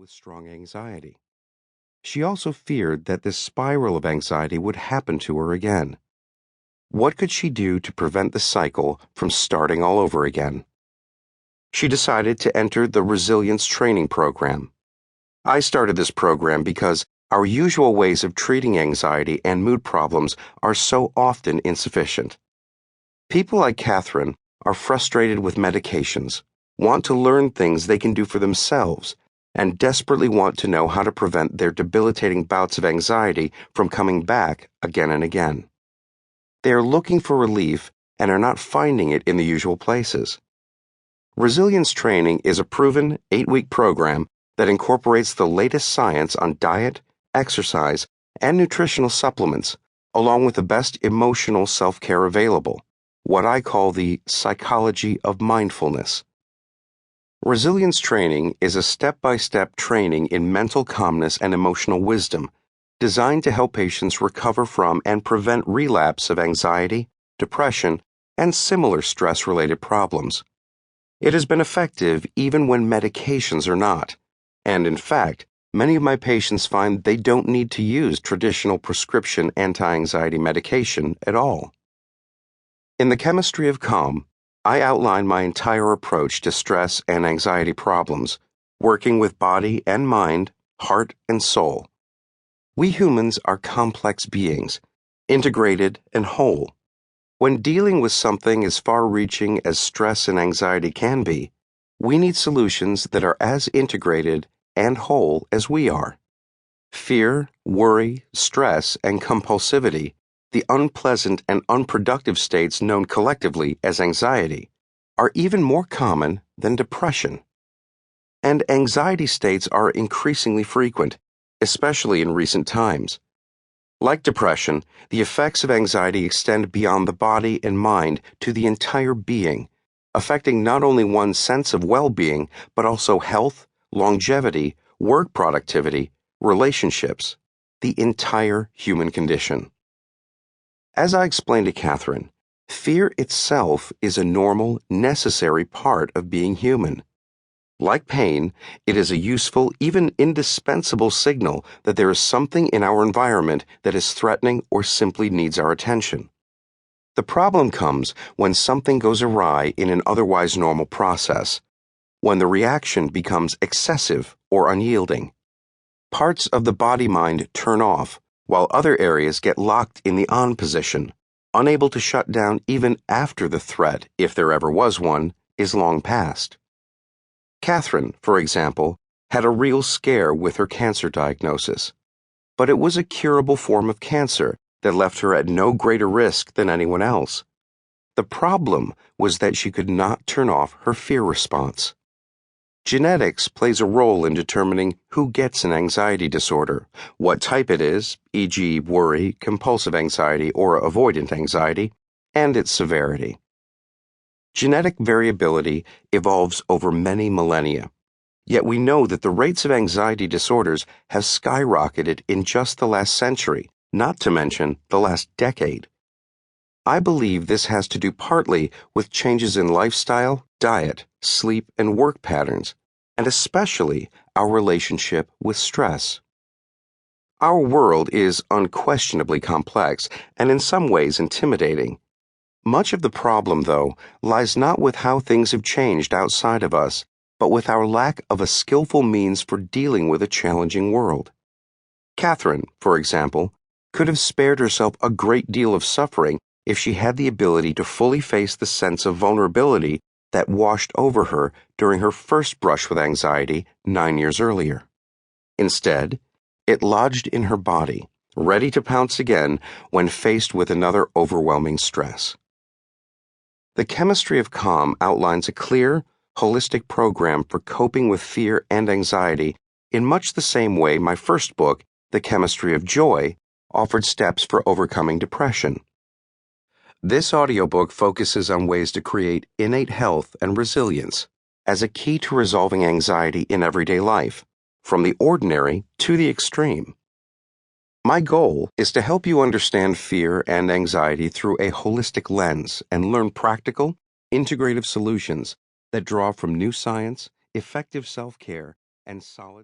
with strong anxiety. She also feared that this spiral of anxiety would happen to her again. What could she do to prevent the cycle from starting all over again? She decided to enter the Resilience Training Program. I started this program because our usual ways of treating anxiety and mood problems are so often insufficient. People like Catherine are frustrated with medications, want to learn things they can do for themselves, and desperately want to know how to prevent their debilitating bouts of anxiety from coming back again and again. They are looking for relief and are not finding it in the usual places. Resilience Training is a proven 8-week program that incorporates the latest science on diet, exercise, and nutritional supplements, along with the best emotional self-care available, what I call the psychology of mindfulness. Resilience Training is a step-by-step training in mental calmness and emotional wisdom, designed to help patients recover from and prevent relapse of anxiety, depression, and similar stress-related problems. It has been effective even when medications are not, and in fact, many of my patients find they don't need to use traditional prescription anti-anxiety medication at all. In The Chemistry of Calm, I outline my entire approach to stress and anxiety problems, working with body and mind, heart and soul. We humans are complex beings, integrated and whole. When dealing with something as far-reaching as stress and anxiety can be, we need solutions that are as integrated and whole as we are. Fear, worry, stress, and compulsivity, the unpleasant and unproductive states known collectively as anxiety, are even more common than depression. And anxiety states are increasingly frequent, especially in recent times. Like depression, the effects of anxiety extend beyond the body and mind to the entire being, affecting not only one's sense of well-being, but also health, longevity, work productivity, relationships, the entire human condition. As I explained to Catherine, fear itself is a normal, necessary part of being human. Like pain, it is a useful, even indispensable signal that there is something in our environment that is threatening or simply needs our attention. The problem comes when something goes awry in an otherwise normal process, when the reaction becomes excessive or unyielding. Parts of the body-mind turn off, while other areas get locked in the on position, unable to shut down even after the threat, if there ever was one, is long past. Catherine, for example, had a real scare with her cancer diagnosis, but it was a curable form of cancer that left her at no greater risk than anyone else. The problem was that she could not turn off her fear response. Genetics plays a role in determining who gets an anxiety disorder, what type it is, e.g., worry, compulsive anxiety, or avoidant anxiety, and its severity. Genetic variability evolves over many millennia, yet we know that the rates of anxiety disorders have skyrocketed in just the last century, not to mention the last decade. I believe this has to do partly with changes in lifestyle, diet, sleep, and work patterns, and especially our relationship with stress. Our world is unquestionably complex and in some ways intimidating. Much of the problem, though, lies not with how things have changed outside of us, but with our lack of a skillful means for dealing with a challenging world. Catherine, for example, could have spared herself a great deal of suffering if she had the ability to fully face the sense of vulnerability that washed over her during her first brush with anxiety 9 years earlier. Instead, it lodged in her body, ready to pounce again when faced with another overwhelming stress. The Chemistry of Calm outlines a clear, holistic program for coping with fear and anxiety in much the same way my first book, The Chemistry of Joy, offered steps for overcoming depression. This audiobook focuses on ways to create innate health and resilience as a key to resolving anxiety in everyday life, from the ordinary to the extreme. My goal is to help you understand fear and anxiety through a holistic lens and learn practical, integrative solutions that draw from new science, effective self-care, and solid